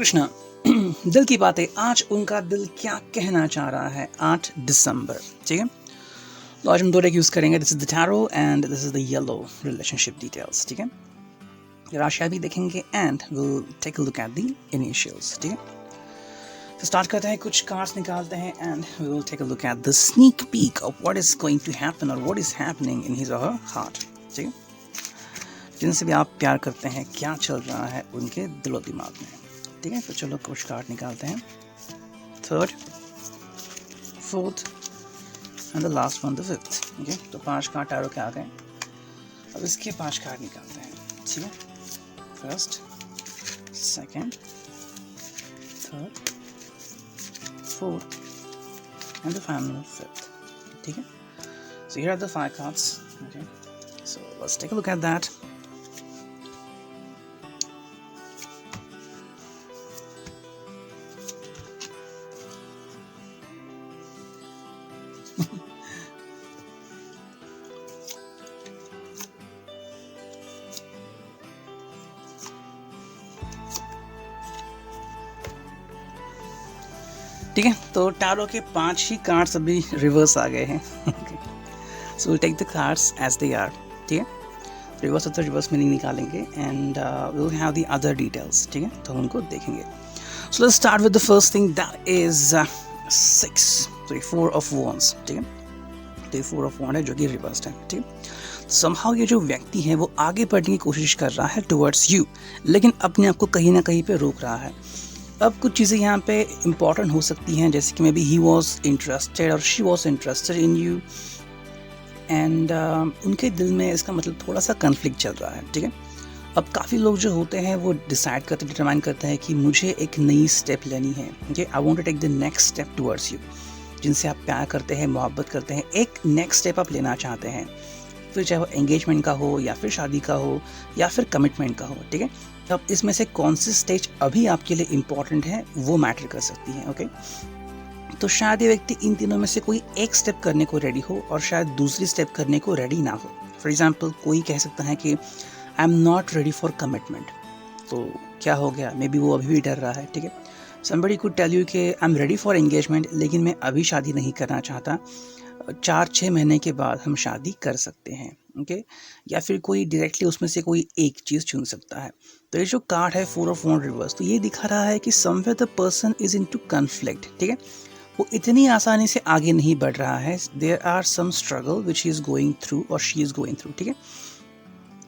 प्रश्न दिल की बातें। आज उनका दिल क्या कहना चाह रहा है। 8 दिसंबर। ठीक है, तो आज हम दो डेक यूज करेंगे। This is the tarot and this is the yellow relationship details. ठीक है, राशियां भी देखेंगे and will take a look at the initials. ठीक है, तो स्टार्ट करते हैं, कुछ कार्ड्स निकालते हैं and we will take a look at the sneak peek of what is going to happen और what is happening in his और हर हार्ट। ठीक है, जिनसे भी आप प्यार करते हैं क्या चल रहा है उनके दिलो दिमाग में। ठीक है, तो चलो कुछ कार्ड निकालते हैं। 3rd, 4th and the last one the 5th। Okay, तो 5 कार्ड टैरो के आ गए। अब इसके 5 कार्ड निकालते हैं। ठीक है, 1st, 2nd, 3rd, 4th and the final 5th। ठीक है, so here are the 5 cards. Okay, so let's take a look at that. ठीक है, तो टैरो के 5 ही कार्ड्स अभी रिवर्स आ गए हैं। So will take the cards as they are. ठीक है, रिवर्स होता है, रिवर्स मीनिंग निकालेंगे and will have the other details. ठीक है, तो हम उनको देखेंगे। So let's start with the first thing, that is 4 of wands। ठीक है, तो 4 ऑफ wand है जो कि रिवर्स्ड है। ठीक है, समहाउ ये जो व्यक्ति है वो आगे बढ़ने की कोशिश कर रहा है टुवर्ड्स यू, लेकिन अपने आप को कहीं ना कहीं पे रोक रहा है। अब कुछ चीज़ें यहाँ पे इम्पॉर्टेंट हो सकती हैं, जैसे कि maybe he was interested और she was interested in you and उनके दिल में इसका मतलब थोड़ा सा कन्फ्लिक्ट चल रहा है। ठीक है, अब काफ़ी लोग जो होते हैं वो डिसाइड करते डिटरमाइन करते हैं कि मुझे एक नई स्टेप लेनी है। Okay, I want to take the next step towards you. जिनसे आप प्यार करते हैं, मोहब्बत करते हैं, एक नेक्स्ट स्टेप आप लेना चाहते हैं, फिर चाहे वो एंगेजमेंट का हो या फिर शादी का हो या फिर कमिटमेंट का हो। ठीक है, अब इसमें से कौन सी स्टेज अभी आपके लिए इम्पॉर्टेंट है वो मैटर कर सकती है। ओके, तो शायद ये व्यक्ति इन तीनों में से कोई एक स्टेप करने को रेडी हो और शायद दूसरी स्टेप करने को रेडी ना हो। फॉर एग्जाम्पल, कोई कह सकता है कि I am not ready for commitment. तो क्या हो गया, मे बी वो अभी भी डर रहा है। ठीक है, समबडी कुड टेल यू कि I am ready for engagement, लेकिन मैं अभी शादी नहीं करना चाहता, 4-6 महीने के बाद हम शादी कर सकते हैं। ओके, या फिर कोई डायरेक्टली उसमें से कोई एक चीज़ चुन सकता है। तो ये जो कार्ड है 4 ऑफ वॉन्ड रिवर्स, तो ये दिखा रहा है कि somewhere the person is into conflict. ठीक है, वो इतनी आसानी से आगे नहीं बढ़ रहा है। There are some struggle which he is going through और शी इज गोइंग थ्रू। ठीक है,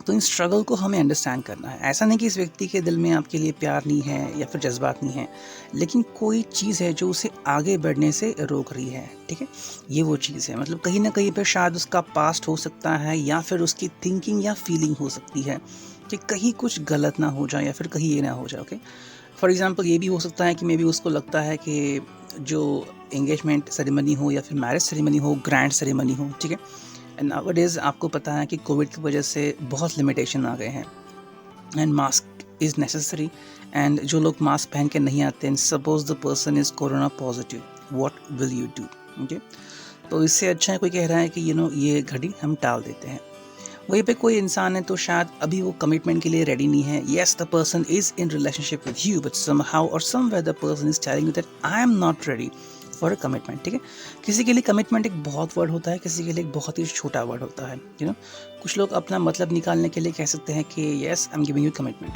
तो इन स्ट्रगल को हमें अंडरस्टैंड करना है। ऐसा नहीं कि इस व्यक्ति के दिल में आपके लिए प्यार नहीं है या फिर जज्बात नहीं है, लेकिन कोई चीज़ है जो उसे आगे बढ़ने से रोक रही है। ठीक है, ये वो चीज़ है, मतलब कहीं ना कहीं पे शायद उसका पास्ट हो सकता है या फिर उसकी थिंकिंग या फीलिंग हो सकती है कि कहीं कुछ गलत ना हो जाए या फिर कहीं ये ना हो जाए। ओके, फॉर एग्जाम्पल, ये भी हो सकता है कि मे बी उसको लगता है कि जो एंगेजमेंट सेरेमनी हो या फिर मैरिज सेरेमनी हो, ग्रैंड सेरेमनी हो। ठीक है, एंड नाउअडेज आपको पता है कि कोविड की वजह से बहुत लिमिटेशन आ गए हैं and mask is necessary. And जो लोग मास्क पहन के नहीं आते हैं, suppose the person is corona positive, what will you do. Okay, तो इससे अच्छा है कोई कह रहा है कि ये घड़ी हम टाल देते हैं। वहीं पे कोई इंसान है तो शायद अभी वो कमिटमेंट के लिए रेडी नहीं है। Yes, the person is in relationship with you, but somehow और somewhere the person is telling you that I am not ready for a commitment. ठीक है, किसी के लिए कमिटमेंट एक बहुत वर्ड होता है, किसी के लिए एक बहुत ही छोटा वर्ड होता है। कुछ लोग अपना मतलब निकालने के लिए कह सकते हैं कि yes I am giving you commitment,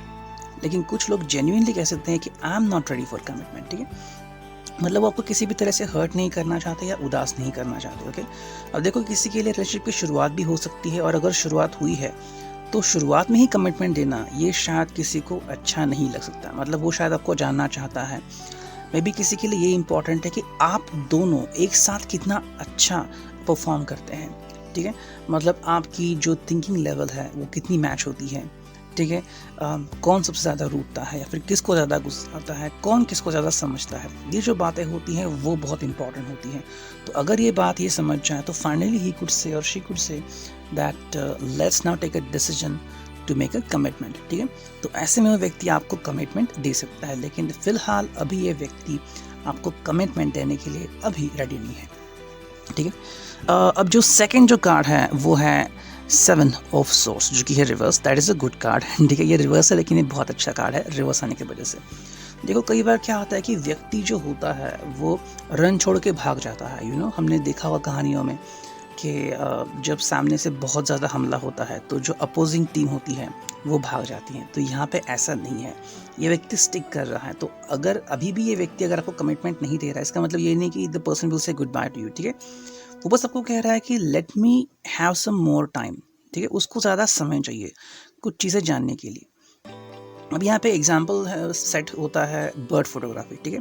लेकिन कुछ लोग जेन्युइनली कह सकते हैं कि I am not ready for commitment. ठीक है, मतलब वो आपको किसी भी तरह से हर्ट नहीं करना चाहते या उदास नहीं करना चाहते। ओके, अब देखो, किसी के लिए रिलेशनशिप की शुरुआत भी हो सकती है और अगर शुरुआत हुई है तो शुरुआत में ही कमिटमेंट देना ये शायद किसी को अच्छा नहीं लग सकता। मतलब वो शायद आपको जानना चाहता है। मे बी किसी के लिए ये इंपॉर्टेंट है कि आप दोनों एक साथ कितना अच्छा परफॉर्म करते हैं। ठीक है, मतलब आपकी जो थिंकिंग लेवल है वो कितनी मैच होती है। ठीक है, कौन सबसे ज़्यादा रूठता है या फिर किसको ज़्यादा गुस्सा आता है, कौन किसको ज़्यादा समझता है, ये जो बातें होती हैं वो बहुत इंपॉर्टेंट होती हैं। तो अगर ये बात ये समझ जाए तो फाइनली ही कुड से और she could say that let's now take a decision to make a commitment. ठीक है, तो ऐसे में वो व्यक्ति आपको कमिटमेंट दे सकता है, लेकिन फिलहाल अभी ये व्यक्ति आपको कमिटमेंट देने के लिए अभी रेडी नहीं है। ठीक है, अब जो सेकंड जो कार्ड है वो है 7 ऑफ सोर्स, जो कि है reverse. That is a good card. ठीक है, ये रिवर्स है लेकिन ये बहुत अच्छा कार्ड है रिवर्स आने की वजह से। देखो कई बार क्या होता है कि व्यक्ति जो होता है वो रन छोड़ के भाग जाता है, हमने देखा हुआ कहानियों में कि जब सामने से बहुत ज़्यादा हमला होता है तो जो अपोजिंग टीम होती है वो भाग जाती है। तो यहाँ पे ऐसा नहीं है, ये व्यक्ति स्टिक कर रहा है। तो अगर अभी भी ये व्यक्ति अगर आपको कमिटमेंट नहीं दे रहा है, इसका मतलब ये नहीं कि the person will say good bye to you, ठीक है। वो बस आपको कह रहा है कि let me have some more time, ठीक है। उसको ज़्यादा समय चाहिए कुछ चीज़ें जानने के लिए। अब यहाँ पे एग्जाम्पल सेट होता है बर्ड फोटोग्राफी, ठीक है।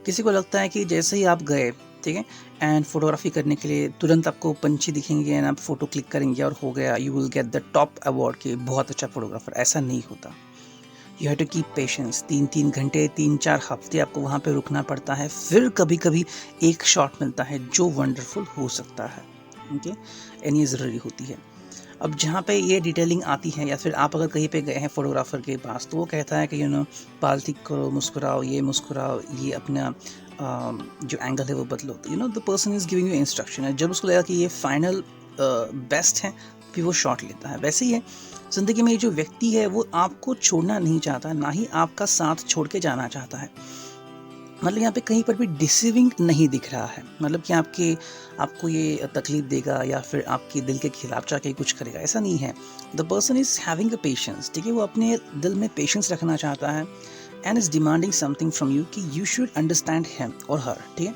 किसी को लगता है कि जैसे ही आप गए, ठीक है, एंड फोटोग्राफी करने के लिए तुरंत आपको पंछी दिखेंगे एंड आप फोटो क्लिक करेंगे और हो गया, you will get the top award कि बहुत अच्छा फोटोग्राफर। ऐसा नहीं होता। You have to keep patience. 3-3 घंटे 3-4 हफ्ते आपको वहाँ पे रुकना पड़ता है, फिर कभी कभी एक शॉट मिलता है जो वंडरफुल हो सकता है, ओके। एंड ये ज़रूरी होती है। अब जहाँ पे ये डिटेलिंग आती है, या फिर आप अगर कहीं पे गए हैं फोटोग्राफर के पास तो वो कहता है कि बाल ठीक करो, मुस्कुराओ, ये अपना जो एंगल है वो बदलो, तो the person is giving you instruction है। जब उसको लगा कि ये फाइनल बेस्ट है फिर वो शॉट लेता है। वैसे ही है ज़िंदगी में, ये जो व्यक्ति है वो आपको छोड़ना नहीं चाहता, ना ही आपका साथ छोड़ के जाना चाहता है। मतलब यहाँ पे कहीं पर भी डिसीविंग नहीं दिख रहा है, मतलब कि आपको ये तकलीफ देगा या फिर आपके दिल के खिलाफ जाके कुछ करेगा, ऐसा नहीं है। The person is having a patience, ठीक है। वो अपने दिल में पेशेंस रखना चाहता है and is demanding something from you कि यू शुड अंडरस्टैंड हिम और हर, ठीक है।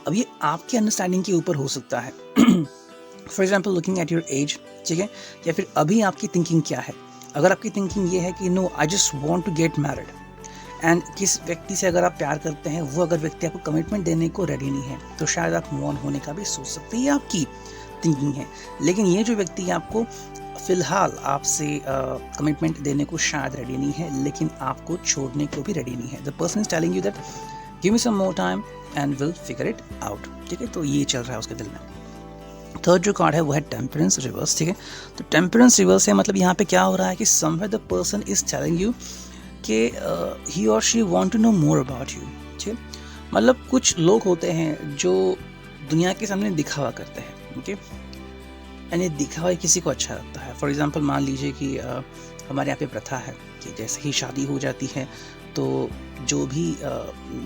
अब ये आपके अंडरस्टैंडिंग के ऊपर हो सकता है। For example looking at your age, ठीक है, या फिर अभी आपकी थिंकिंग क्या है। अगर आपकी थिंकिंग ये है कि no I just want to get married, and किस व्यक्ति से अगर आप प्यार करते हैं वो अगर व्यक्ति आपको कमिटमेंट देने को रेडी नहीं है तो शायद आप मूव ऑन होने का भी सोच सकते हैं, ये आपकी थिंकिंग है। लेकिन ये जो व्यक्ति आपको फिलहाल आपसे कमिटमेंट देने को शायद रेडी नहीं है, लेकिन आपको छोड़ने को भी रेडी नहीं है। The person is telling you that give me some more time and will figure it out, ठीक है। तो ये चल रहा है उसके दिल में। थर्ड जो कार्ड है वो है टेम्परेंस रिवर्स, ठीक है। तो टेम्परेंस रिवर्स है, मतलब यहाँ पे क्या हो रहा है कि somewhere the person is telling you कि ही और she want to know more about you, ठीक। मतलब कुछ लोग होते हैं जो दुनिया के सामने दिखावा करते हैं, ओके। यानी दिखावा किसी को अच्छा लगता है। फॉर एग्जांपल मान लीजिए कि हमारे यहाँ पे प्रथा है कि जैसे ही शादी हो जाती है तो जो भी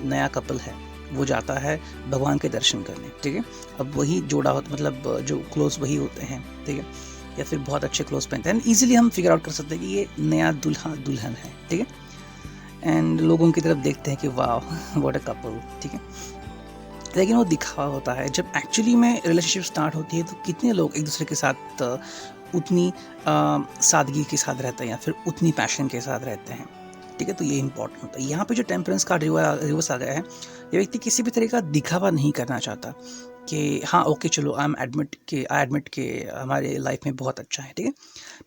नया कपल है वो जाता है भगवान के दर्शन करने, ठीक है। अब वही जोड़ा होता, मतलब जो क्लोज वही होते हैं, ठीक है, या फिर बहुत अच्छे क्लोज पहनते हैं। ईजिली हम फिगर आउट कर सकते हैं कि ये नया दुल्हा दुल्हन है, ठीक है। एंड लोग उनकी तरफ देखते हैं कि वाह व्हाट अ कपल, ठीक है। लेकिन वो दिखावा होता है। जब एक्चुअली में रिलेशनशिप स्टार्ट होती है तो कितने लोग एक दूसरे के साथ उतनी सादगी के साथ रहते हैं या फिर उतनी पैशन के साथ रहते हैं, ठीक है। तो ये इंपॉर्टेंट होता है। यहाँ पे जो टेम्परेंस का रिवर्स आ गया है, ये व्यक्ति किसी भी तरह का दिखावा नहीं करना चाहता कि हाँ ओके चलो आई एडमिट के हमारे लाइफ में बहुत अच्छा है, ठीक है।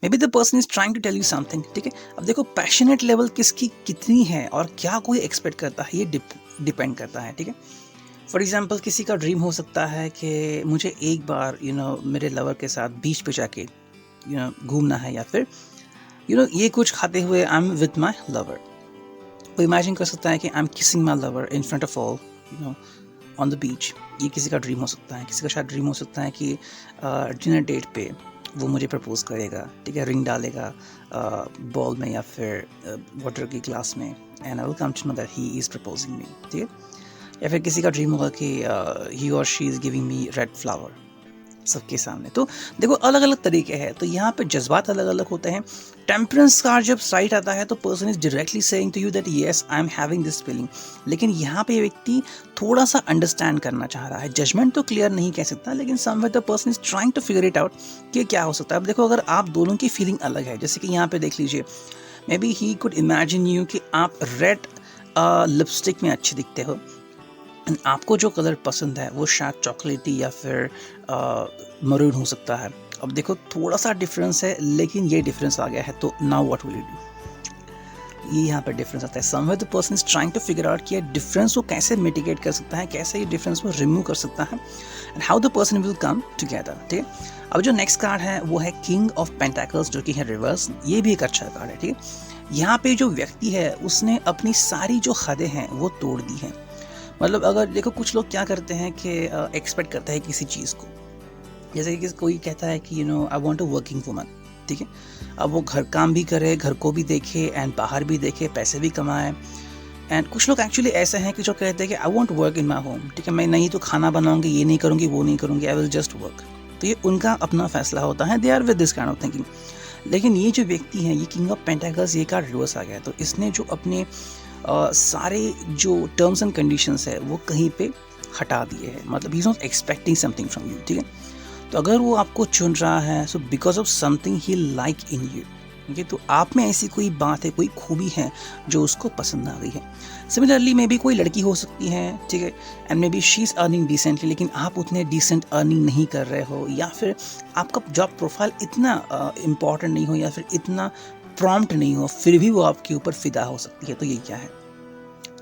Maybe the person is trying to tell you something, ठीक है। अब देखो पैशनेट लेवल किसकी कितनी है और क्या कोई एक्सपेक्ट करता है, ये डिपेंड करता है, ठीक है। फॉर एग्जाम्पल किसी का ड्रीम हो सकता है कि मुझे एक बार मेरे लवर के साथ बीच पे जाके घूमना है, या फिर ये कुछ खाते हुए आई एम विद माई लवर। वो इमेजिन कर सकता है कि I M kissing my lover in front of all on the beach. ये किसी का ड्रीम हो सकता है। किसी का शायद ड्रीम हो सकता है कि डिनर डेट पे वो मुझे प्रपोज करेगा, ठीक है, रिंग डालेगा बॉल में या फिर वाटर की ग्लास में, and I will come to know that he is proposing me, ठीक है। या फिर किसी का ड्रीम होगा कि ही और she is giving me red flower सबके सामने। तो देखो अलग अलग तरीके हैं, तो यहाँ पे जज्बात अलग अलग होते हैं। टेम्परेंस कार्ड जब साइड आता है तो person is directly saying to you that yes I am having this feeling, लेकिन यहाँ पे व्यक्ति थोड़ा सा अंडरस्टैंड करना चाह रहा है। जजमेंट तो क्लियर नहीं कह सकता, लेकिन somewhere the person is trying to figure it out कि क्या हो सकता है। अब देखो अगर आप दोनों की फीलिंग अलग है, जैसे कि यहाँ पे देख लीजिए, may be he could imagine you कि आप रेड लिपस्टिक में अच्छे दिखते हो, आपको जो कलर पसंद है वो शायद चॉकलेटी या फिर मरून हो सकता है। अब देखो थोड़ा सा डिफरेंस है, लेकिन ये डिफरेंस आ गया है, तो now what will you do. ये यहाँ पर डिफरेंस आता है। Somewhere the person is trying to figure out कि डिफरेंस को कैसे मिटिगेट कर सकता है, कैसे ये डिफरेंस को रिमूव कर सकता है, and how the person will come together, ठीक है। अब जो नेक्स्ट कार्ड है वो है किंग ऑफ पेंटाकल्स, जो कि है रिवर्स। ये भी एक अच्छा कार्ड है, ठीक है। यहाँ पे जो व्यक्ति है उसने अपनी सारी जो हदें हैं वो तोड़ दी हैं। मतलब अगर देखो कुछ लोग क्या करते हैं कि एक्सपेक्ट करते हैं किसी चीज़ को, जैसे कि कोई कहता है कि I want a working woman, ठीक है। अब वो घर काम भी करे, घर को भी देखे एंड बाहर भी देखे, पैसे भी कमाए, एंड कुछ लोग एक्चुअली ऐसे हैं कि जो कहते हैं कि I want work in my home, ठीक है, मैं नहीं तो खाना बनाऊंगी, ये नहीं करूँगी, वो नहीं करूँगी, आई विल जस्ट वर्क। तो ये उनका अपना फैसला होता है, they are with this kind of thinking. लेकिन ये जो व्यक्ति है, ये किंग ऑफ पेंटाकल्स, ये कार्ड रिवर्स आ गया, तो इसने जो अपने सारे जो टर्म्स एंड कंडीशंस है वो कहीं पे हटा दिए हैं, मतलब he is not expecting something from you, ठीक है। तो अगर वो आपको चुन रहा है, so because of something he like in you, ठीक है, तो आप में ऐसी कोई बात है, कोई खूबी है जो उसको पसंद आ गई है। सिमिलरली मे भी कोई लड़की हो सकती है, ठीक है, and may be she is earning decently, लेकिन आप उतने डिसेंट अर्निंग नहीं कर रहे हो, या फिर आपका जॉब प्रोफाइल इतना इम्पॉर्टेंट नहीं हो, या फिर इतना प्रॉम्प्ट नहीं हो, फिर भी वो आपके ऊपर फिदा हो सकती है। तो ये क्या है,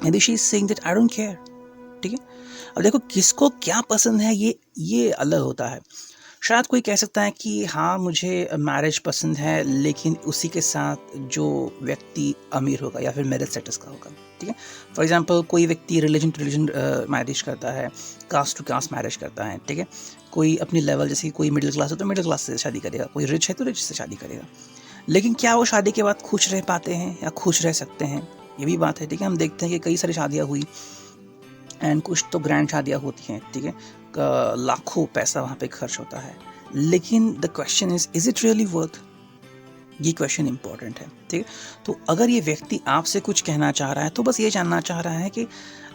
may be she is saying that I don't care, ठीक है। अब देखो किसको क्या पसंद है, ये अलग होता है। शायद कोई कह सकता है कि हाँ मुझे मैरिज पसंद है, लेकिन उसी के साथ जो व्यक्ति अमीर होगा या फिर मेरिट स्टेटस का होगा, ठीक है। फॉर एग्जांपल कोई व्यक्ति रिलीजन टू रिलीजन मैरिज करता है, कास्ट टू कास्ट मैरिज करता है, ठीक है। कोई अपनी लेवल, जैसे कोई मिडिल क्लास है तो मिडिल क्लास से शादी करेगा, कोई रिच है तो रिच से शादी करेगा। लेकिन क्या वो शादी के बाद खुश रह पाते हैं या खुश रह सकते हैं, ये भी बात है, ठीक है। हम देखते हैं कि कई सारी शादियाँ हुई एंड कुछ तो ग्रैंड शादियाँ होती हैं, ठीक है, लाखों पैसा वहाँ पे खर्च होता है, लेकिन the question is it really worth, ये क्वेश्चन इंपॉर्टेंट है, ठीक है। तो अगर ये व्यक्ति आपसे कुछ कहना चाह रहा है तो बस ये जानना चाह रहा है कि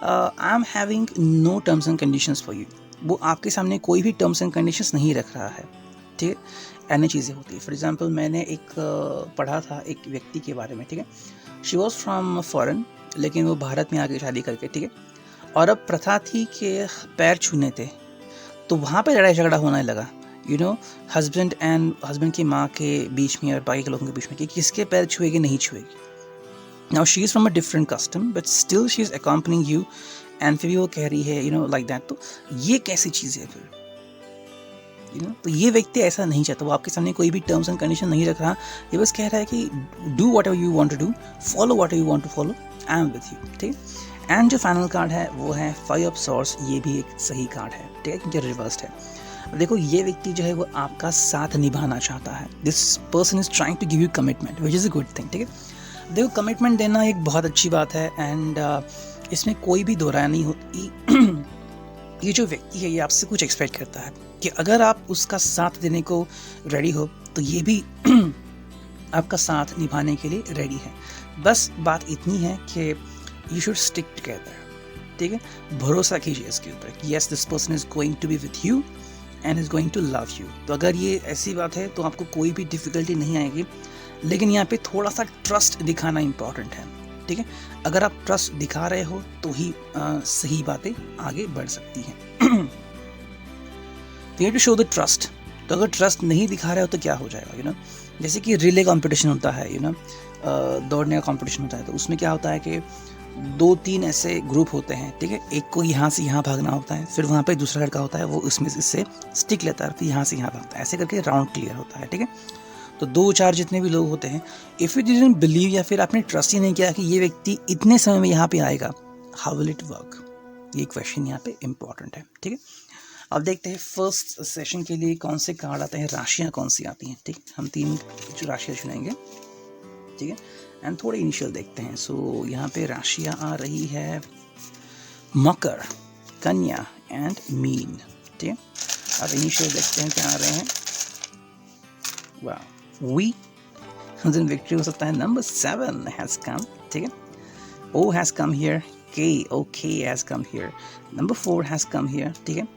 I am having no terms and conditions for you, वो आपके सामने कोई भी टर्म्स एंड कंडीशंस नहीं रख रहा है, ठीक है। अन्य चीज़ें होती है, फॉर एग्जाम्पल मैंने एक पढ़ा था एक व्यक्ति के बारे में, ठीक है। शी वॉज फ्रॉम फॉरेन, लेकिन वो भारत में आके शादी करके, ठीक है, और अब प्रथा थी कि पैर छूने थे, तो वहाँ पे लड़ाई झगड़ा होने लगा, यू नो, हस्बैंड की माँ के बीच में और बाकी के लोगों के बीच में कि किसके पैर छुएगी नहीं छुएगी। Now she is from a different custom but still she is accompanying you, and फिर भी वो कह रही है, यू नो, लाइक दैट। तो ये कैसी चीज़ है फिर, यू नो। तो ये व्यक्ति ऐसा नहीं चाहता, वो आपके सामने कोई भी टर्म्स एंड कंडीशन नहीं रख रहा, ये बस कह रहा है कि do whatever you want to do, follow whatever you want to follow, I am with you, ठीक है। एंड जो फाइनल कार्ड है वो है 5 ऑफ सॉर्ड्स, ये भी एक सही कार्ड है, ठीक है, क्योंकि रिवर्स्ड है। देखो ये व्यक्ति जो है वो आपका साथ निभाना चाहता है, this person is trying to give you commitment which is a good thing, ठीक है। देखो कमिटमेंट देना एक बहुत अच्छी बात है, एंड इसमें कोई भी दो राय नहीं होती। ये जो व्यक्ति है ये आपसे कुछ एक्सपेक्ट करता है कि अगर आप उसका साथ देने को रेडी हो तो ये भी आपका साथ निभाने के लिए रेडी है। बस बात इतनी है कि यू शुड स्टिक टुगेदर, ठीक है। भरोसा कीजिए इसके ऊपर कि yes this person is going to be with you and is going to love you. तो अगर ये ऐसी बात है तो आपको कोई भी डिफिकल्टी नहीं आएगी, लेकिन यहाँ पे थोड़ा सा ट्रस्ट दिखाना इंपॉर्टेंट है, ठीक है। अगर आप ट्रस्ट दिखा रहे हो तो ही सही बातें आगे बढ़ सकती हैं। तो you to show the trust. तो अगर ट्रस्ट नहीं दिखा रहे हो तो क्या हो जाएगा, यू नो, जैसे कि रिले कंपटीशन होता है, यू नो, दौड़ने का कंपटीशन होता है, तो उसमें क्या होता है कि 2-3 ऐसे ग्रुप होते हैं, ठीक है। एक को यहाँ से यहाँ भागना होता है, फिर वहाँ पे दूसरा लड़का होता है, वो इसमें इससे स्टिक लेता है, फिर यहाँ से यहाँ भागता है, ऐसे करके राउंड क्लियर होता है, ठीक है। तो 2-4 जितने भी लोग होते हैं, इफ़ यू डिडंट बिलीव या फिर आपने ट्रस्ट ही नहीं किया कि ये व्यक्ति इतने समय में यहाँ पे आएगा, हाउ विल इट वर्क, ये क्वेश्चन यहाँ पे इम्पॉर्टेंट है, ठीक है। अब देखते हैं फर्स्ट सेशन के लिए कौन से कार्ड आते हैं, राशियाँ कौन सी आती हैं, ठीक है। हम 3 राशियाँ चुनेंगे, ठीक है, एंड थोड़े इनिशियल देखते हैं। सो यहाँ पे राशियाँ आ रही है मकर, कन्या एंड मीन, ठीक है। अब इनिशियल देखते हैं क्या आ रहे हैं। वाह, वी दिन विक्ट्री हो सकता है। नंबर 7 हैज़ कम, ठीक है। O has come here, K has come here, number 4 has come here, ठीक है।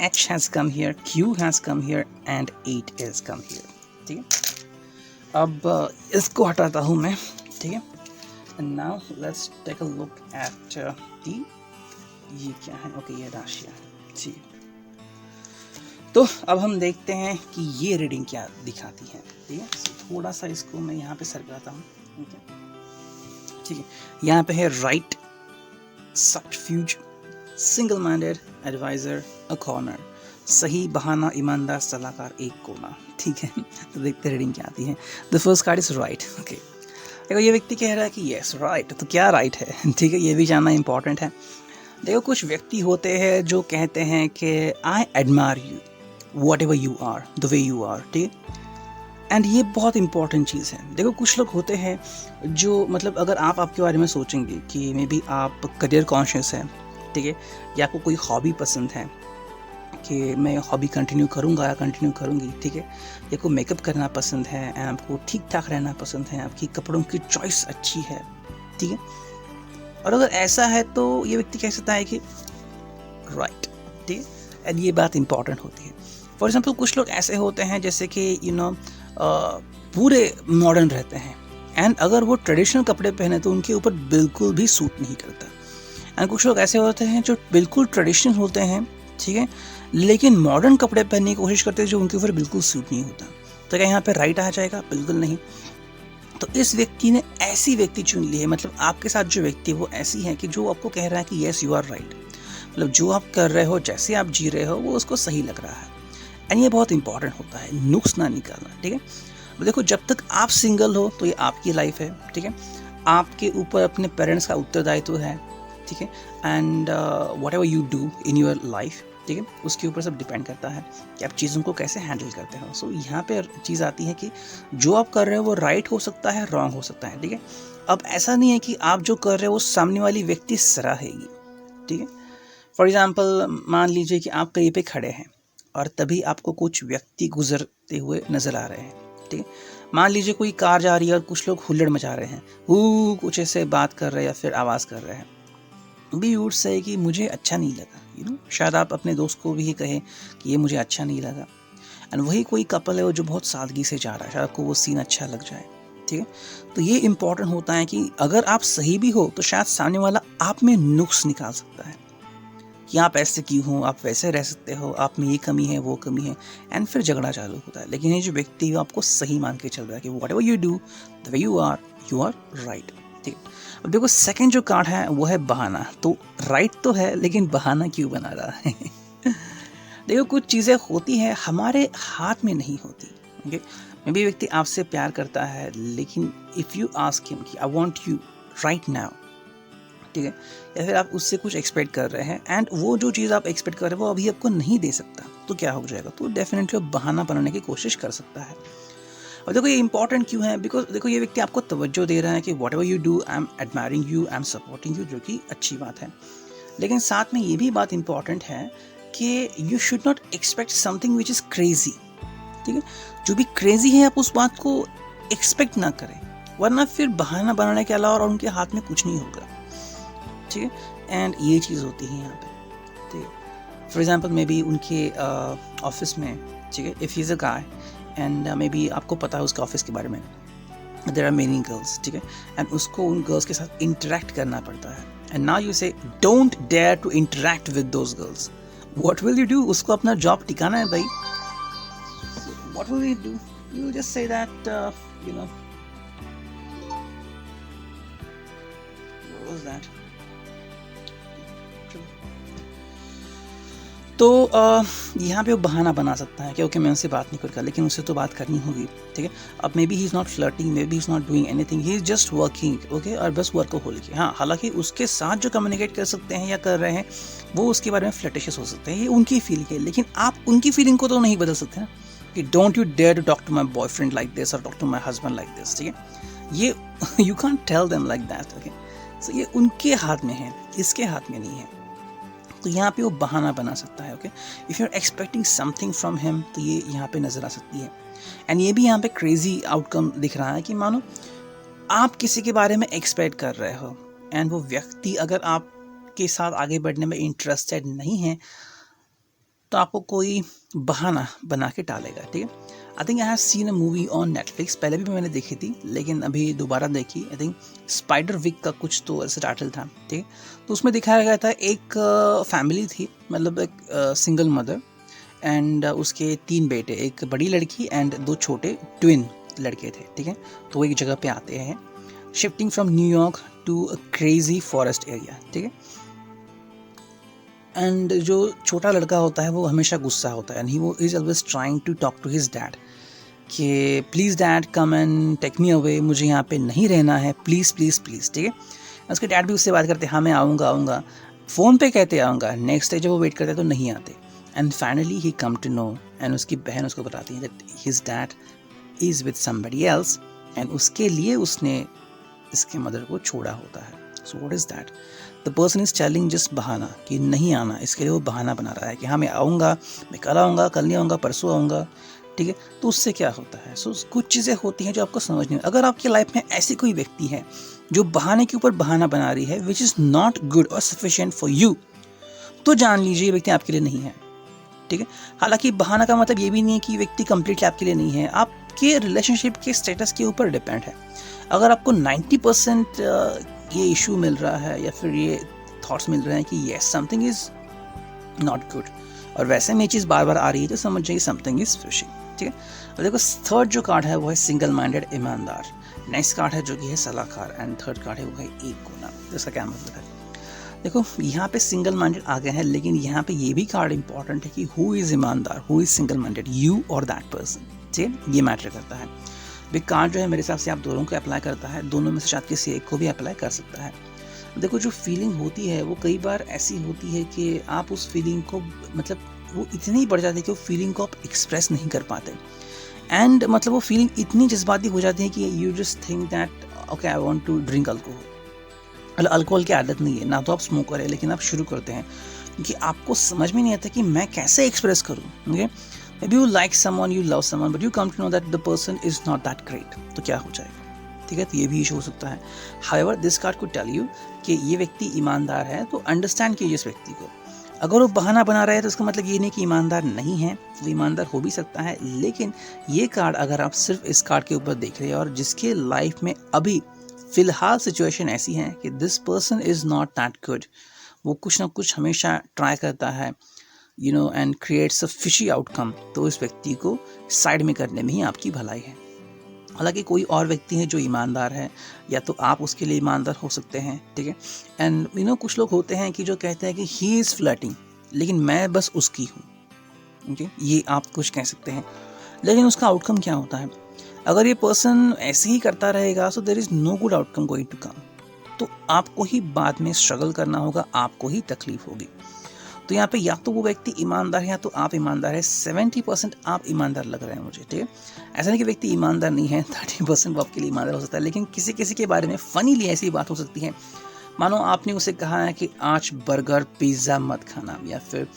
H has come here, Q has come here and 8 is come here, ठीक है। अब इसको हटाता हूँ मैं, ठीक है। And now let's take a look at the, ये क्या है, ओके ये राशियाँ, ठीक है। तो अब हम देखते हैं कि ये रीडिंग क्या दिखाती है, ठीक है। थोड़ा सा इसको मैं यहाँ पे सरकाता हूँ, ठीक है। यहाँ पे है right, subterfuge, single minded, adviser, a corner, सही, बहाना, ईमानदार, सलाहकार, एक कोना, ठीक है। तो देखते रीडिंग क्या आती है। The first card is right, okay. देखो ये व्यक्ति कह रहा है कि यस राइट, तो क्या राइट है, ठीक है, ये भी जानना इंपॉर्टेंट है। देखो कुछ व्यक्ति होते हैं जो कहते हैं कि I admire you whatever you are, the way you are, ठीक है। एंड ये बहुत इंपॉर्टेंट चीज़ है। देखो कुछ लोग होते हैं जो मतलब अगर आप आपके बारे में सोचेंगे कि मे बी आप करियर कॉन्शियस हैं, ठीक है, या आपको कोई हॉबी पसंद है कि मैं हॉबी कंटिन्यू करूँगा या कंटिन्यू करूँगी, ठीक है, या को मेकअप करना पसंद है, आपको ठीक ठाक रहना पसंद है, आपकी कपड़ों की चॉइस अच्छी है, ठीक है, और अगर ऐसा है तो ये व्यक्ति कह सकता है कि राइट, ठीक है, एंड ये बात इंपॉर्टेंट होती है। फॉर एग्जाम्पल कुछ लोग ऐसे होते हैं जैसे कि पूरे मॉडर्न रहते हैं एंड अगर वो ट्रेडिशनल कपड़े पहने तो उनके ऊपर बिल्कुल भी सूट नहीं करता। एंड कुछ लोग ऐसे होते हैं जो बिल्कुल ट्रेडिशनल होते हैं, ठीक है, लेकिन मॉडर्न कपड़े पहनने की कोशिश करते हैं जो उनके ऊपर बिल्कुल सूट नहीं होता। तो क्या यहाँ पे राइट आ जाएगा? बिल्कुल नहीं। तो इस व्यक्ति ने ऐसी व्यक्ति चुन ली है, मतलब आपके साथ जो व्यक्ति है वो ऐसी है कि जो आपको कह रहा है कि यस यू आर राइट, मतलब जो आप कर रहे हो, जैसे आप जी रहे हो वो उसको सही लग रहा है। एंड ये बहुत इंपॉर्टेंट होता है, नुक्स ना निकालना, ठीक है। देखो जब तक आप सिंगल हो तो ये आपकी लाइफ है, ठीक है, आपके ऊपर अपने पेरेंट्स का उत्तरदायित्व है, ठीक है, and what ever you do in your life, ठीक है, उसके ऊपर सब डिपेंड करता है कि आप चीज़ों को कैसे हैंडल करते हो। सो यहाँ पे चीज़ आती है कि जो आप कर रहे हो वो राइट हो सकता है, रॉन्ग हो सकता है, ठीक है। अब ऐसा नहीं है कि आप जो कर रहे हो वो सामने वाली व्यक्ति सराहेगी, ठीक है। फॉर एग्जाम्पल मान लीजिए कि आप कहीं पे खड़े हैं और तभी आपको कुछ व्यक्ति गुजरते हुए नजर आ रहे हैं, ठीक है। मान लीजिए कोई कार जा रही है और कुछ लोग हुल्लड़ मचा रहे हैं, कुछ ऐसे बात कर रहे हैं या फिर आवाज़ कर रहे हैं, बी वुड से कि मुझे अच्छा नहीं लगा, शायद आप अपने दोस्त को भी कहें कि ये मुझे अच्छा नहीं लगा। एंड वही कोई कपल है वो जो बहुत सादगी से जा रहा है, शायद आपको वो सीन अच्छा लग जाए, ठीक है। तो ये इंपॉर्टेंट होता है कि अगर आप सही भी हो तो शायद सामने वाला आप में नुक्स निकाल सकता है कि आप ऐसे क्यों हो, आप वैसे रह सकते हो, आप में ये कमी है, वो कमी है, एंड फिर झगड़ा चालू होता है। लेकिन ये जो व्यक्ति है आपको सही मान के चल रहा है कि whatever you do the way you are right, ठीक है। अब देखो सेकंड जो कार्ड है वो है बहाना। तो राइट तो है लेकिन बहाना क्यों बना रहा है? देखो कुछ चीज़ें होती हैं हमारे हाथ में नहीं होती, ओके। मे बी व्यक्ति आपसे प्यार करता है लेकिन इफ़ यू आस्क हिम कि I want you right now, ठीक है, या फिर आप उससे कुछ एक्सपेक्ट कर रहे हैं एंड वो जो चीज़ आप एक्सपेक्ट कर रहे हैं वो अभी आपको नहीं दे सकता, तो क्या हो जाएगा? तो डेफिनेटली बहाना बनाने की कोशिश कर सकता है। और देखो ये इंपॉर्टेंट क्यों है? बिकॉज देखो ये व्यक्ति आपको तवज्जो दे रहा है कि what ever you do I am admiring you, I am supporting you, जो कि अच्छी बात है। लेकिन साथ में ये भी बात इंपॉर्टेंट है कि you should not expect something which is crazy, ठीक है। जो भी क्रेजी है आप उस बात को एक्सपेक्ट ना करें, वरना फिर बहाना बनाने के अलावा और उनके हाथ में कुछ नहीं होगा, ठीक है। एंड ये चीज़ होती है यहाँ पे, ठीक है। फॉर एग्जाम्पल मे बी उनके ऑफिस में, ठीक है, if he is a guy and may be आपको पता है उसके ऑफिस के बारे में, देयर आर मेनी गर्ल्स, ठीक है, एंड उसको उन गर्ल्स के साथ इंटरेक्ट करना पड़ता है and now you say don't dare to interact with those girls, what will you do? उसको अपना जॉब टिकाना है भाई, what will you do? You will just say that you know what was that. तो यहाँ पे वो बहाना बना सकता है कि ओके मैं उनसे बात नहीं करूँगा, लेकिन उससे तो बात करनी होगी, ठीक है। अब may be he is not flirting, may be he is not doing anything, he is just working, okay, और बस वर्कहोलिक है। हाँ, हालांकि उसके साथ जो कम्युनिकेट कर सकते हैं या कर रहे हैं वो उसके बारे में फ्लर्टिशियस हो सकते हैं, ये उनकी फीलिंग है, लेकिन आप उनकी फीलिंग को तो नहीं बदल सकते ना कि don't you dare to talk to my boyfriend like this और talk to my husband like this, ठीक है। ये you can't tell them like that, okay. So ये उनके हाथ में है, इसके हाथ में नहीं है। तो यहाँ पे वो बहाना बना सकता है, okay. If you are expecting something from him तो ये यहाँ पे नज़र आ सकती है। एंड ये भी यहाँ पे क्रेजी आउटकम दिख रहा है कि मानो आप किसी के बारे में एक्सपेक्ट कर रहे हो एंड वो व्यक्ति अगर आपके साथ आगे बढ़ने में इंटरेस्टेड नहीं है तो आपको कोई बहाना बना के टालेगा, ठीक है। I think I have seen a movie on Netflix, पहले भी मैंने देखी थी लेकिन अभी दोबारा देखी। आई थिंक स्पाइडर विक का कुछ तो ऐसा टाइटल था, ठीक है। तो उसमें दिखाया गया था एक फैमिली थी, मतलब एक सिंगल मदर एंड उसके 3 बेटे, एक बड़ी लड़की एंड 2 छोटे ट्विन लड़के थे, ठीक है। तो वो एक जगह पे आते हैं, shifting from New York to a crazy forest area, ठीक है। एंड जो छोटा लड़का होता है वो हमेशा गुस्सा होता है एंड ही वो is always trying to talk to his dad कि please dad come and take me away, मुझे यहाँ पे नहीं रहना है, प्लीज़ प्लीज़ प्लीज़, ठीक है। उसके डैड भी उससे बात करते हैं, हाँ मैं आऊँगा, फ़ोन पे कहते आऊँगा, नेक्स्ट डे जब वो वेट करते तो नहीं आते। And finally he come to know and उसकी बहन उसको बताती है that his dad is with somebody else, and उसके लिए उसने इसके मदर को छोड़ा होता है. So what is that? The person is telling just बहाना कि नहीं आना, इसके लिए वो बहाना बना रहा है कि हाँ मैं आऊँगा, मैं कल आऊँगा, कल नहीं आऊँगा, परसों आऊँगा. ठीक है, तो उससे क्या होता है? सो कुछ चीज़ें होती हैं जो आपको समझ नहीं. अगर आपकी लाइफ में ऐसी कोई व्यक्ति है जो बहाने के ऊपर बहाना बना रही है विच इज़ नॉट गुड और सफिशिएंट फॉर यू, तो जान लीजिए ये व्यक्ति आपके लिए नहीं है. ठीक है, हालांकि बहाना का मतलब ये भी नहीं है कि व्यक्ति कंप्लीटली आपके लिए नहीं है. आपके रिलेशनशिप के स्टेटस के ऊपर डिपेंड है. अगर आपको 90% ये इशू मिल रहा है या फिर ये थॉट्स मिल रहे हैं कि yes something is not good, और वैसे में ये चीज़ बार बार आ रही है, तो समझ जाइए समथिंग इज फिशिंग. ठीक है, और देखो थर्ड जो कार्ड है वो है सिंगल माइंडेड, ईमानदार. नेक्स्ट कार्ड है जो कि है सलाहकार, एंड थर्ड कार्ड है वो है एक कोना. इसका क्या मतलब है? देखो यहाँ पे सिंगल माइंडेड आ गए हैं, लेकिन यहाँ पे ये भी कार्ड इंपॉर्टेंट है कि हु इज ईमानदार, who is single minded, you और दैट पर्सन. ठीक है, ये मैटर करता है. ये कार्ड जो है मेरे हिसाब से आप दोनों को अप्लाई करता है, दोनों में से शायद किसी एक को भी अप्लाई कर सकता है. देखो जो फीलिंग होती है वो कई बार ऐसी होती है कि आप उस फीलिंग को मतलब वो इतनी बढ़ जाती है कि वो फीलिंग को आप एक्सप्रेस नहीं कर पाते. एंड मतलब वो फीलिंग इतनी जज्बाती हो जाती है कि you just think that okay I want to drink alcohol. Alcohol की आदत नहीं है ना, तो आप स्मोकर है, लेकिन आप शुरू करते हैं क्योंकि आपको समझ में नहीं आता कि मैं कैसे एक्सप्रेस करूँ. Okay, maybe you like someone, you love someone, but you come to know that the person is not that great. तो क्या हो जाएगा? ठीक है, तो ये भी इशू हो सकता है. However, this card could tell you कि ये व्यक्ति ईमानदार है, तो अंडरस्टैंड कीजिए इस व्यक्ति को. अगर वो बहाना बना रहा है तो उसका मतलब ये नहीं कि ईमानदार नहीं है, वो ईमानदार हो भी सकता है. लेकिन ये कार्ड अगर आप सिर्फ इस कार्ड के ऊपर देख रहे हैं और जिसके लाइफ में अभी फिलहाल सिचुएशन ऐसी है कि this person is not that good, वो कुछ ना कुछ हमेशा ट्राई करता है and creates a fishy outcome, तो इस व्यक्ति को साइड में करने में ही आपकी भलाई है. हालांकि कोई और व्यक्ति है जो ईमानदार है, या तो आप उसके लिए ईमानदार हो सकते हैं. ठीक है, एंड कुछ लोग होते हैं कि जो कहते हैं कि ही इज़ फ्लर्टिंग, लेकिन मैं बस उसकी हूँ. ओके, ये आप कुछ कह सकते हैं, लेकिन उसका आउटकम क्या होता है? अगर ये पर्सन ऐसे ही करता रहेगा so there is no good outcome going to come. तो आपको ही बाद में स्ट्रगल करना होगा, आपको ही तकलीफ होगी. तो यहाँ पे या तो वो व्यक्ति ईमानदार है या तो आप ईमानदार है. 70% आप ईमानदार लग रहे हैं मुझे. ठीक है, ऐसा नहीं कि व्यक्ति ईमानदार नहीं है, 30% वो आपके लिए ईमानदार हो सकता है. लेकिन किसी किसी के बारे में फनीली ऐसी बात हो सकती है, मानो आपने उसे कहा है कि आज बर्गर पिज़्ज़ा मत खाना, या फिर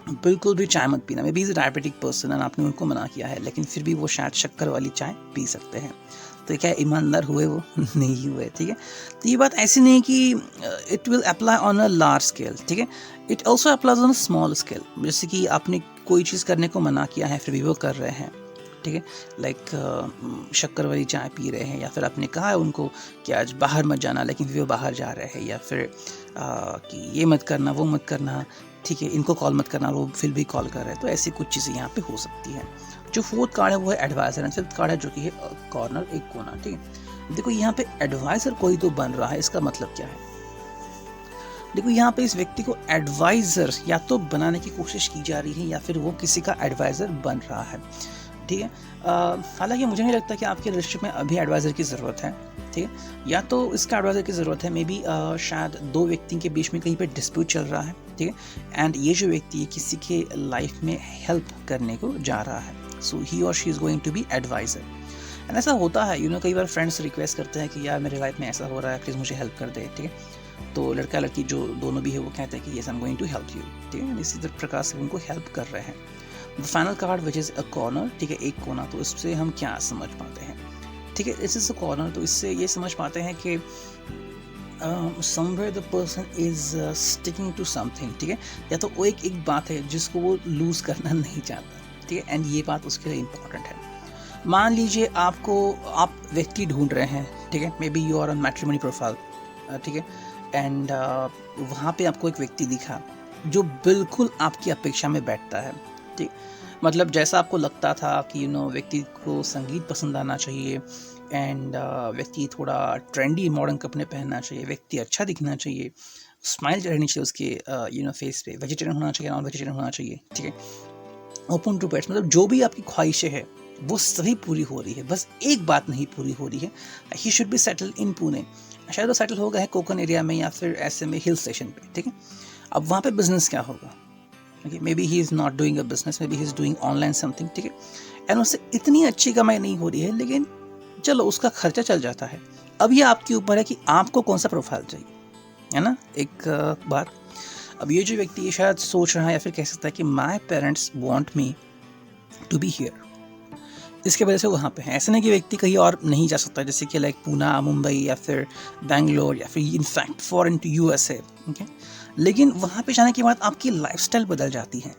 बिल्कुल भी चाय मत पीना. May be is diabetic person and आपने उनको मना किया है, लेकिन फिर भी वो शायद शक्कर वाली चाय पी सकते हैं. तो क्या ईमानदार हुए वो? नहीं हुए. ठीक है, तो ये बात ऐसी नहीं कि it will apply on a large scale. ठीक है, it also applies on a small scale. जैसे कि आपने कोई चीज़ करने को मना किया है फिर भी वो कर रहे हैं. ठीक है, लाइक शक्कर वाली चाय पी रहे हैं, या फिर आपने कहा है उनको कि आज बाहर मत जाना, लेकिन फिर वो बाहर जा रहे हैं, या फिर कि ये मत करना वो मत करना. ठीक है, इनको कॉल मत करना, वो फिर भी कॉल कर रहे हैं. तो ऐसी कुछ चीज़ें यहाँ पे हो सकती हैं. जो फोर्थ कार्ड है वो है एडवाइजर, एंड फिफ्थ कार्ड है जो कि है कॉर्नर, एक कोना. ठीक है, देखो यहाँ पे एडवाइजर कोई तो बन रहा है. इसका मतलब क्या है? देखो यहाँ पे इस व्यक्ति को एडवाइजर या तो बनाने की कोशिश की जा रही है, या फिर वो किसी का एडवाइजर बन रहा है. ठीक है, हालांकि मुझे नहीं लगता कि आपके रिलेशनशिप में अभी एडवाइज़र की ज़रूरत है. ठीक है, या तो इसका एडवाइज़र की ज़रूरत है, मे बी शायद दो व्यक्ति के बीच में कहीं पे डिस्प्यूट चल रहा है. ठीक है, एंड ये जो व्यक्ति है किसी के लाइफ में हेल्प करने को जा रहा है. सो ही और she is going to be advisor. And ऐसा होता है कई बार फ्रेंड्स रिक्वेस्ट करते हैं कि यार मेरे लाइफ में ऐसा हो रहा है, प्लीज़ मुझे हेल्प कर दे. ठीक है, तो लड़का लड़की जो दोनों भी है वो कहते हैं कि yes I am going to help you. ठीक है, इसी प्रकार से उनको हेल्प कर रहे हैं. The final card which is a corner. ठीक है, एक कोना. तो इससे हम क्या समझ पाते हैं? ठीक है, इस इज़ अ कॉर्नर. तो इससे ये समझ पाते हैं कि somewhere the person is sticking to something. ठीक है, या तो वो एक बात है जिसको वो लूज करना नहीं चाहता. ठीक है, एंड ये बात उसके लिए इम्पॉर्टेंट है. मान लीजिए आप व्यक्ति ढूंढ रहे हैं. ठीक है, maybe you are on matrimony profile. ठीक है, एंड वहाँ पे आपको एक व्यक्ति दिखा जो बिल्कुल आपकी अपेक्षा में बैठता है. ठीक, मतलब जैसा आपको लगता था कि व्यक्ति को संगीत पसंद आना चाहिए, एंड व्यक्ति थोड़ा ट्रेंडी मॉडर्न कपड़े पहनना चाहिए, व्यक्ति अच्छा दिखना चाहिए, स्माइल रहनी चाहिए उसके फेस पे, वेजिटेरियन होना चाहिए, नॉन वेजिटेरियन होना चाहिए. ठीक है, ओपन टू पेट्स, मतलब जो भी आपकी ख्वाहिशें हैं वो सभी पूरी हो रही है. बस एक बात नहीं पूरी हो रही है, he should be settle in Pune. शायद वो सेटल हो गया है कोकन एरिया में या फिर ऐसे में हिल स्टेशन पे. ठीक है, अब वहाँ पे बिजनेस क्या होगा? Okay, maybe he is not doing a business, maybe he is doing online something. ठीक है, एंड उससे इतनी अच्छी कमाई नहीं हो रही है, लेकिन चलो उसका खर्चा चल जाता है। अब ये आपके ऊपर है कि आपको कौन सा प्रोफाइल चाहिए, है ना। एक बात, अब ये जो व्यक्ति ये शायद सोच रहा है या फिर कह सकता है कि my parents want me to be here, इसके वजह से वहाँ पे है। ऐसा नहीं कि व्यक्ति कहीं और नहीं जा सकता, जैसे कि लाइक पूना, मुंबई या फिर बैंगलोर या फिर in fact foreign to USA, okay. लेकिन वहाँ पे जाने के बाद आपकी लाइफस्टाइल बदल जाती है।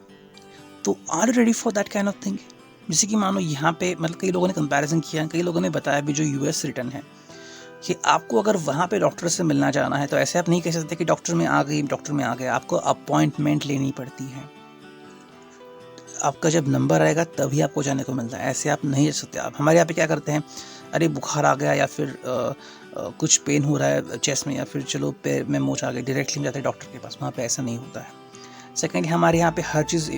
तो are you ready for that kind of thing. जैसे कि मानो यहाँ पे मतलब कई लोगों ने कंपैरिजन किया, कई लोगों ने बताया भी जो यूएस रिटर्न है कि आपको अगर वहाँ पे डॉक्टर से मिलना जाना है तो ऐसे आप नहीं कह सकते कि डॉक्टर में आ गए, आपको अपॉइंटमेंट लेनी पड़ती है। आपका जब नंबर आएगा तभी आपको जाने को मिलता है, ऐसे आप नहीं जा सकते। आप हमारे यहाँ पे क्या करते हैं, अरे बुखार आ गया या फिर कुछ पेन हो रहा है चेस्ट में या फिर चलो पैर में मोच आ गई, डायरेक्टली जाते हैं डॉक्टर के पास। वहाँ पे ऐसा नहीं होता है। सेकेंडली हमारे यहाँ पे हर चीज़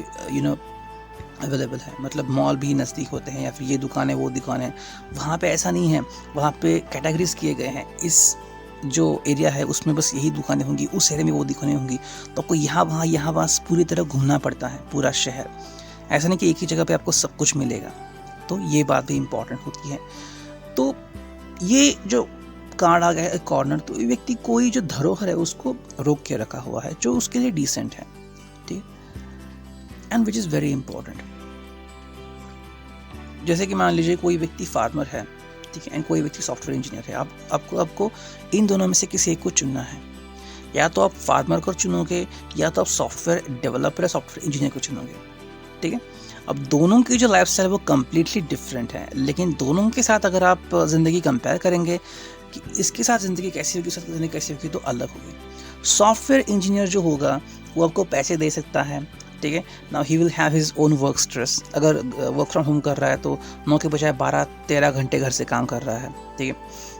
अवेलेबल है, मतलब मॉल भी नज़दीक होते हैं या फिर ये दुकान है वो दुकान है। वहाँ पे ऐसा नहीं है, वहाँ पे कैटेगरीज किए गए हैं, इस जो एरिया है उसमें बस यही दुकानें होंगी, उस एरिया में वो दुकानें होंगी। तो आपको यहाँ वहाँ पूरी तरह घूमना पड़ता है पूरा शहर। ऐसा नहीं कि एक ही जगह पे आपको सब कुछ मिलेगा। तो ये बात भी इम्पॉर्टेंट होती है। तो ये जो कार्ड आ गया है कॉर्नर, तो ये व्यक्ति कोई जो धरोहर है उसको रोक के रखा हुआ है जो उसके लिए डिसेंट है, ठीक, and which is very important. जैसे कि मान लीजिए कोई व्यक्ति फार्मर है, ठीक है, एंड कोई व्यक्ति सॉफ्टवेयर इंजीनियर है। आपको इन दोनों में से किसी एक को चुनना है। या तो आप फार्मर को चुनोगे या तो आप सॉफ्टवेयर डेवलपर या सॉफ्टवेयर इंजीनियर को चुनोगे, ठीक है। अब दोनों की जो लाइफस्टाइल है वो कम्प्लीटली डिफरेंट है, लेकिन दोनों के साथ अगर आप ज़िंदगी कंपेयर करेंगे कि इसके साथ ज़िंदगी कैसी होगी, इसके साथ ज़िंदगी कैसी होगी, तो अलग होगी। सॉफ्टवेयर इंजीनियर जो होगा वो आपको पैसे दे सकता है, ठीक है। Now he will have his own work stress. अगर वर्क फ्रॉम होम कर रहा है तो 9 के बजाय 12-13 घंटे घर से काम कर रहा है, ठीक है।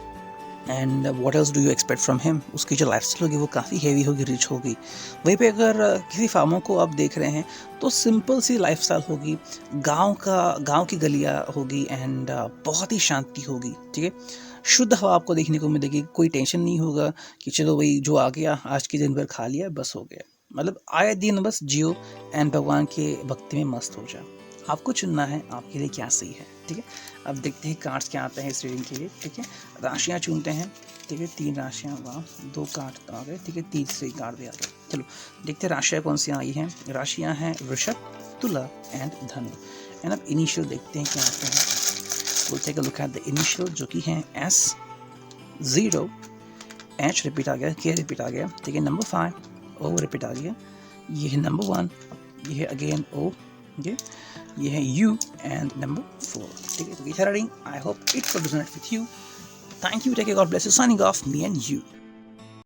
And what else do you expect from him. उसकी जो लाइफस्टाइल होगी वो काफ़ी हेवी होगी, रिच होगी। वहीं पे अगर किसी फार्मर को आप देख रहे हैं तो सिंपल सी लाइफस्टाइल होगी, गांव की गलियां होगी एंड बहुत ही शांति होगी, ठीक है। शुद्ध हवा आपको देखने को मिलेगी, कोई टेंशन नहीं होगा कि चलो भाई जो आ गया आज के दिन भर खा लिया बस हो गया। मतलब आए दिन बस जियो एंड भगवान के भक्ति में मस्त हो जाओ। आपको चुनना है आपके लिए क्या सही है, ठीक है। अब देखते हैं कार्ड्स क्या आते हैं इस रीडिंग के लिए, ठीक है। राशियाँ चुनते हैं, ठीक है। 3 राशियाँ, वाह 2 कार्ड आ गए, ठीक है। तीसरी कार्ड भी आ गए। चलो देखते हैं राशियाँ कौन सी आई हैं। राशियाँ हैं वृषभ, तुला एंड धनु। एंड अब इनिशियल देखते हैं क्या आते हैं। We'll take a look at the initial जो कि हैं S, 0, H रिपीट आ गया, K रिपीट आ गया, ठीक है। नंबर 5 O रिपीट आ गया, ये है नंबर 1, ये है अगेन O, ये है U एंड नंबर 4, ठीक है। तो ये reading, I hope it will resonate with you. Thank you, take care, God bless you, signing off me and you.